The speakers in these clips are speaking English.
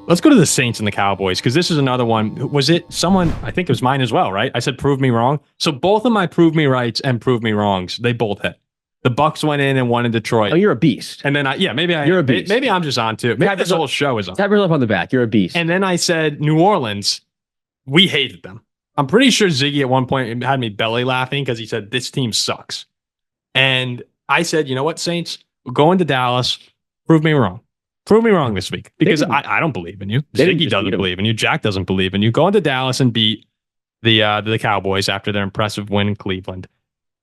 Let's go to the Saints and the Cowboys, because this is another one. Was it someone? I think it was mine as well, right? I said prove me wrong. So both of my prove me rights and prove me wrongs, they both hit. The Bucks went in and won in Detroit. Oh, you're a beast. And then you're a beast. Maybe I'm just on to it. Maybe this whole show is on. Tap yourself on the back. You're a beast. And then I said New Orleans. We hated them. I'm pretty sure Ziggy at one point had me belly laughing because he said this team sucks. And I said, you know what, Saints, we're going to Dallas. Prove me wrong. Prove me wrong this week, because I don't believe in you. Ziggy doesn't believe in you. Jack doesn't believe in you. Go into Dallas and beat the Cowboys after their impressive win in Cleveland.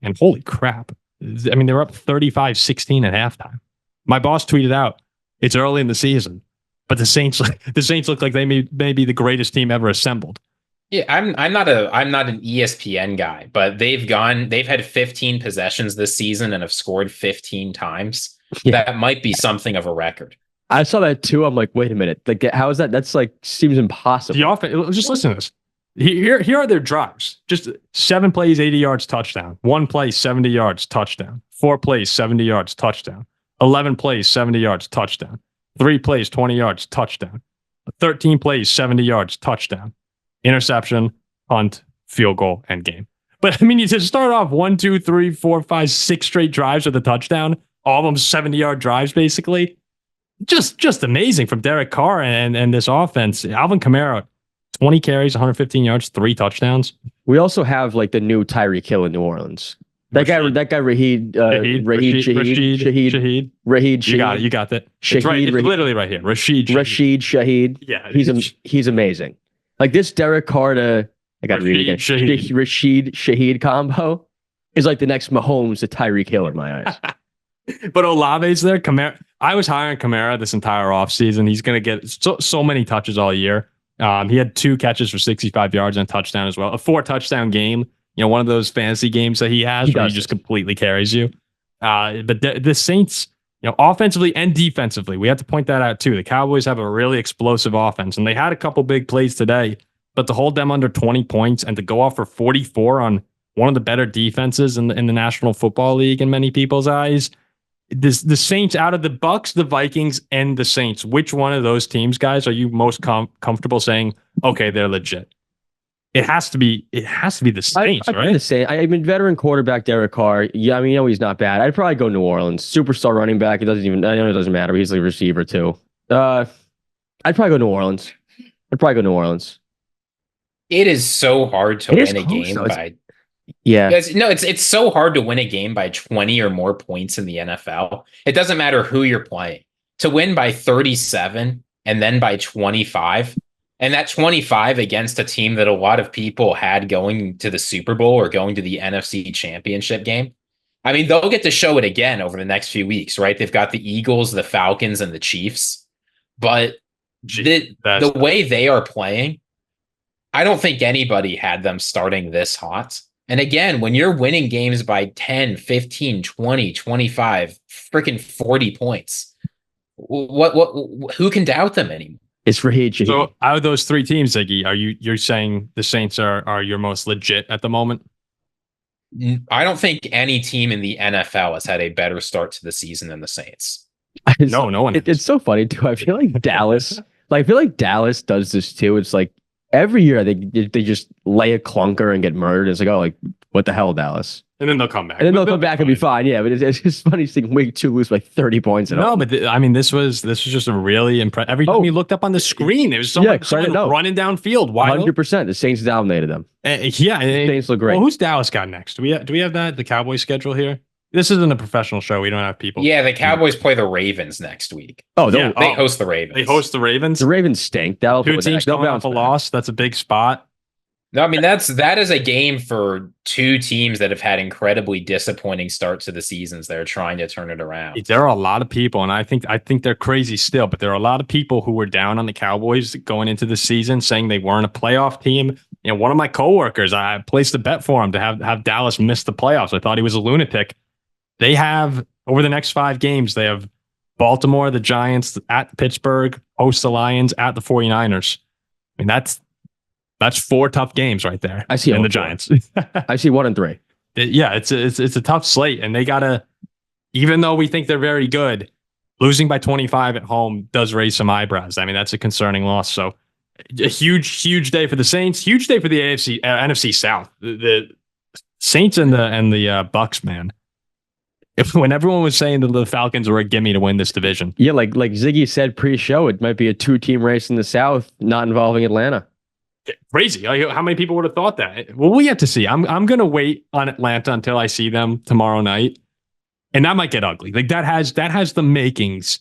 And holy crap. I mean, they were up 35-16 at halftime. My boss tweeted out, it's early in the season, but the Saints look like they may be the greatest team ever assembled. Yeah, I'm not an ESPN guy, but they've had 15 possessions this season and have scored 15 times. Yeah. That might be something of a record. I saw that too. I'm like, wait a minute. Like, how is that? That's like, seems impossible. The offense, just listen to this. Here are their drives. Just 7 plays, 80 yards, touchdown. 1 play, 70 yards, touchdown. 4 plays, 70 yards, touchdown. 11 plays, 70 yards, touchdown. 3 plays, 20 yards, touchdown. 13 plays, 70 yards, touchdown. Interception, punt, field goal, end game. But I mean, you just start off 1, 2, 3, 4, 5, 6 straight drives with a touchdown. All of them 70-yard drives, basically. Just amazing from Derek Carr and this offense. Alvin Kamara, 20 carries, 115 yards, 3 touchdowns. We also have like the new Tyreek Hill in New Orleans. That guy Rashid. You got that. It's literally right here. Rashid Shaheed. Yeah, he's amazing. Like this Derek Carr to I got to read it again. Rashid Shaheed combo is like the next Mahomes to Tyreek Hill in my eyes. But Olave's there. Kamara. I was high on Kamara this entire offseason. He's going to get so many touches all year. He had 2 catches for 65 yards and a touchdown as well. A 4-touchdown game. You know, one of those fantasy games that he has where he just completely carries you. But the Saints, you know, offensively and defensively, we have to point that out too. The Cowboys have a really explosive offense, and they had a couple big plays today. But to hold them under 20 points and to go off for 44 on one of the better defenses in the National Football League in many people's eyes. The Saints, out of the Bucks, the Vikings, and the Saints, which one of those teams, guys, are you most comfortable saying, okay, they're legit? It has to be the Saints, right? The Saints. I mean, veteran quarterback Derek Carr. Yeah, I mean, you know he's not bad. I'd probably go New Orleans. Superstar running back. I know it doesn't matter. He's a receiver too. I'd probably go New Orleans. It is so hard to win a game by. Yeah. It's so hard to win a game by 20 or more points in the NFL. It doesn't matter who you're playing. To win by 37 and then by 25, and that 25 against a team that a lot of people had going to the Super Bowl or going to the NFC Championship game. I mean, they'll get to show it again over the next few weeks, right? They've got the Eagles, the Falcons, and the Chiefs. But the way they are playing, I don't think anybody had them starting this hot. And again, when you're winning games by 10, 15, 20, 25, freaking 40 points, who can doubt them anymore? It's Raheed. So out of those 3 teams, Ziggy, you're saying the Saints are your most legit at the moment? I don't think any team in the NFL has had a better start to the season than the Saints. No one. It's so funny too. I feel like Dallas does this too. It's like every year they just lay a clunker and get murdered. It's like, oh, like what the hell, Dallas? And then they'll come back. And then they'll come back and be fine. Yeah, but it's just funny seeing week 2 lose by 30 points. I mean, this was just a really impressive. Every time you looked up on the screen, there was someone running downfield. 100%. The Saints dominated them. The Saints look great. Well, who's Dallas got next? Do we have that? The Cowboys schedule here? This isn't a professional show. We don't have people. Yeah, the Cowboys play the Ravens next week. Oh, they host the Ravens. They host the Ravens. The Ravens stink. 2 teams coming off a loss. That's a big spot. No, I mean that is a game for 2 teams that have had incredibly disappointing starts to the seasons. They're trying to turn it around. There are a lot of people, and I think they're crazy still, but there are a lot of people who were down on the Cowboys going into the season, saying they weren't a playoff team. You know, one of my coworkers, I placed a bet for him to have Dallas miss the playoffs. I thought he was a lunatic. They have, over the next 5 games, they have Baltimore, the Giants, at Pittsburgh, host the Lions, at the 49ers. I mean, that's 4 tough games right there. I see. And the Giants. I see 1 and 3. It's a tough slate, and they gotta. Even though we think they're very good, losing by 25 at home does raise some eyebrows. I mean, that's a concerning loss. So a huge day for the Saints, huge day for the NFC South. The Saints and the Bucks, man. When everyone was saying that the Falcons were a gimme to win this division. Yeah, like Ziggy said pre-show, it might be a 2-team race in the South, not involving Atlanta. Crazy. How many people would have thought that? Well, we have to see. I'm going to wait on Atlanta until I see them tomorrow night. And that might get ugly. Like that has the makings.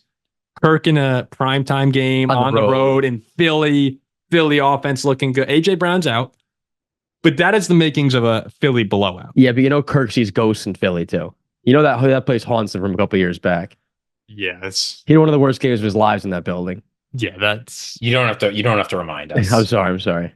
Kirk in a primetime game on the road in Philly offense looking good. AJ Brown's out. But that is the makings of a Philly blowout. Yeah, but Kirk sees ghosts in Philly too. That place haunts him from a couple of years back. Yeah, he had one of the worst games of his lives in that building. Yeah, that's you don't have to remind us. I'm sorry.